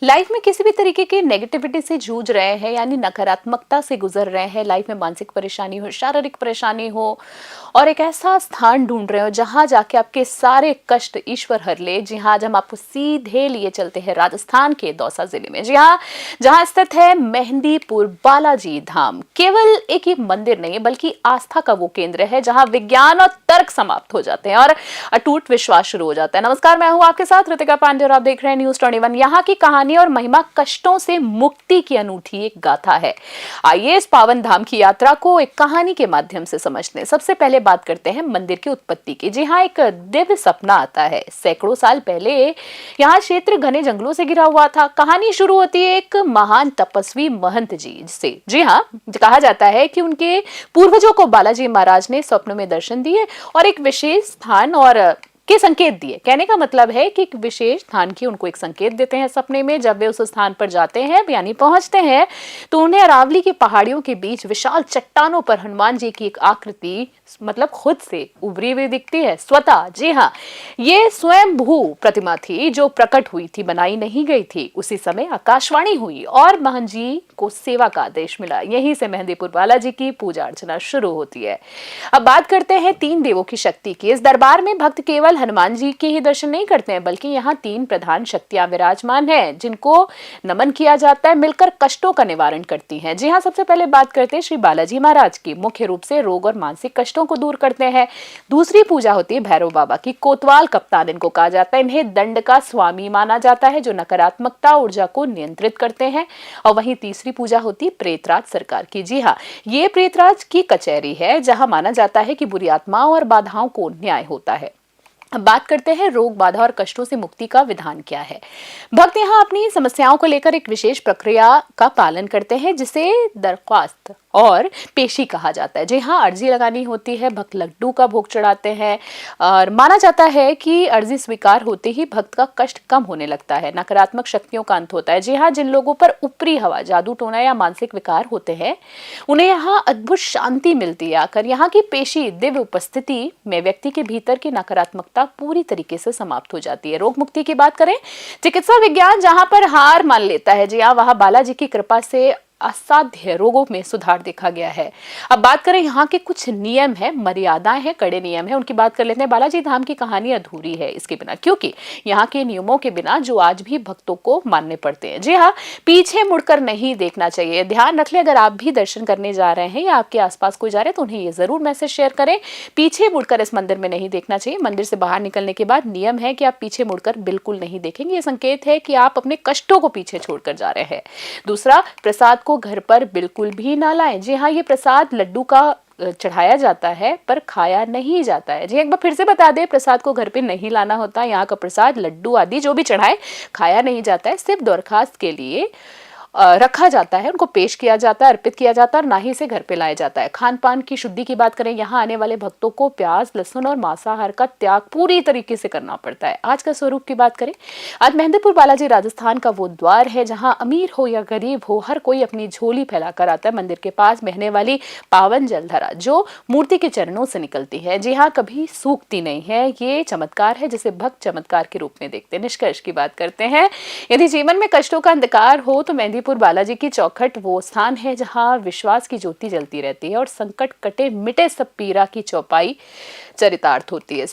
Life में किसी भी तरीके की नेगेटिविटी से जूझ रहे हैं, यानी नकारात्मकता से गुजर रहे हैं, लाइफ में मानसिक परेशानी हो, शारीरिक परेशानी हो, और एक ऐसा स्थान ढूंढ रहे हो जहां जाके आपके सारे कष्ट ईश्वर हर ले। जी हाँ, आज हम आपको सीधे लिए चलते हैं राजस्थान के दौसा जिले में। जी हाँ, जहां स्थित है मेहंदीपुर बालाजी धाम। केवल एक ही मंदिर नहीं बल्कि आस्था का वो केंद्र है जहां विज्ञान और तर्क समाप्त हो जाते हैं और अटूट विश्वास शुरू हो जाता है। नमस्कार, मैं हूं आपके साथ ऋतिका पांडे और आप देख रहे हैं न्यूज़ 21। यहाँ की कहानी और महिमा कष्टों से मुक्ति की अनूठी एक गाथा है। आइए इस पावन धाम की यात्रा को एक कहानी के माध्यम से समझते हैं। सबसे पहले बात करते हैं मंदिर की उत्पत्ति की। जी हाँ, एक दिव्य सपना आता है। सैकड़ों साल पहले यहाँ क्षेत्र घने जंगलों से घिरा हुआ था। कहानी शुरू होती है एक महान तपस्वी महंत जी से। जी हाँ, कहा जाता है कि उनके पूर्वजों को बालाजी महाराज ने स्वप्न में दर्शन दिए और एक विशेष स्थान और के संकेत दिए। कहने का मतलब है कि एक विशेष स्थान की उनको एक संकेत देते हैं सपने में। जब वे उस स्थान पर जाते हैं यानी पहुंचते हैं तो उन्हें अरावली की पहाड़ियों के बीच विशाल चट्टानों पर हनुमान जी की एक आकृति मतलब खुद से उभरी हुई दिखती है, स्वतः। जी हाँ, ये स्वयं भू प्रतिमा थी जो प्रकट हुई थी, बनाई नहीं गई थी। उसी समय आकाशवाणी हुई और महंत जी को सेवा का आदेश मिला। यहीं से मेहंदीपुर बालाजी की पूजा अर्चना शुरू होती है। अब बात करते हैं तीन देवों की शक्ति की। इस दरबार में भक्त केवल हनुमान जी के ही दर्शन नहीं करते हैं बल्कि यहाँ तीन प्रधान शक्तियां विराजमान हैं जिनको नमन किया जाता है, मिलकर कष्टों का निवारण करती हैं। जी हाँ, सबसे पहले बात करते हैं श्री बालाजी महाराज की। मुख्य रूप से रोग और मानसिक कष्टों को दूर करते हैं। दूसरी पूजा होती है भैरव बाबा की। कोतवाल कप्तान इनको कहा जाता है। इन्हें दंड का स्वामी माना जाता है जो नकारात्मकता ऊर्जा को नियंत्रित करते हैं। और वहीं तीसरी पूजा होती है प्रेतराज सरकार की। जी हाँ, ये प्रेतराज की कचहरी है जहां माना जाता है कि बुरी आत्माओं और बाधाओं को न्याय होता है। अब बात करते हैं रोग बाधा और कष्टों से मुक्ति का विधान क्या है। भक्त यहाँ अपनी समस्याओं को लेकर एक विशेष प्रक्रिया का पालन करते हैं जिसे दरख्वास्त और पेशी कहा जाता है। जी हाँ, अर्जी लगानी होती है। भक्त लड्डू का भोग चढ़ाते हैं और माना जाता है कि अर्जी स्वीकार होते ही भक्त का कष्ट कम होने लगता है, नकारात्मक शक्तियों का अंत होता है। जी हाँ, जिन लोगों पर ऊपरी हवा, जादू टोना या मानसिक विकार होते हैं उन्हें यहाँ अद्भुत शांति मिलती है। आकर यहाँ की पेशी दिव्य उपस्थिति में व्यक्ति के भीतर की नकारात्मकता पूरी तरीके से समाप्त हो जाती है। रोग मुक्ति की बात करें, चिकित्सा विज्ञान जहां पर हार मान लेता है, जी हाँ, वहां बालाजी की कृपा से असाध्य रोगों में सुधार देखा गया है। अब बात करें यहाँ के कुछ नियम है, मर्यादाएं हैं, कड़े नियम है, उनकी बात कर लेते हैं। बालाजी धाम की कहानी अधूरी है इसके बिना, क्योंकि यहाँ के नियमों के बिना जो आज भी भक्तों को मानने पड़ते हैं। जी हाँ, पीछे मुड़कर नहीं देखना चाहिए। ध्यान रख ले, अगर आप भी दर्शन करने जा रहे हैं या आपके आसपास कोई जा रहे हैं तो उन्हें ये जरूर मैसेज शेयर करें, पीछे मुड़कर इस मंदिर में नहीं देखना चाहिए। मंदिर से बाहर निकलने के बाद नियम है कि आप पीछे मुड़कर बिल्कुल नहीं देखेंगे। ये संकेत है कि आप अपने कष्टों को पीछे छोड़कर जा रहे हैं। दूसरा, प्रसाद को घर पर बिल्कुल भी ना लाएं। जी हाँ, ये प्रसाद लड्डू का चढ़ाया जाता है पर खाया नहीं जाता है। जी एक बार फिर से बता दें, प्रसाद को घर पे नहीं लाना होता। यहाँ का प्रसाद लड्डू आदि जो भी चढ़ाए खाया नहीं जाता है, सिर्फ दरखास्त के लिए रखा जाता है, उनको पेश किया जाता है, अर्पित किया जाता है और ना ही इसे घर पे लाया जाता है। खान पान की शुद्धि की बात करें, यहाँ आने वाले भक्तों को प्याज, लहसुन और मांसाहार का त्याग पूरी तरीके से करना पड़ता है। आज का स्वरूप की बात करें, आज मेहंदीपुर बालाजी राजस्थान का वो द्वार है जहाँ अमीर हो या गरीब हो हर कोई अपनी झोली फैलाकर आता है। मंदिर के पास बहने वाली पावन जलधारा जो मूर्ति के चरणों से निकलती है, जी हाँ, कभी सूखती नहीं है। ये चमत्कार है जिसे भक्त चमत्कार के रूप में देखते हैं। निष्कर्ष की बात करते हैं, यदि जीवन में कष्टों का अंधकार हो तो मेहंदीपुर बालाजी की चौखट वो स्थान है जहां विश्वास की ज्योति जलती रहती है और संकट कटे मिटे सब पीरा की चौपाई चरितार्थ होती है।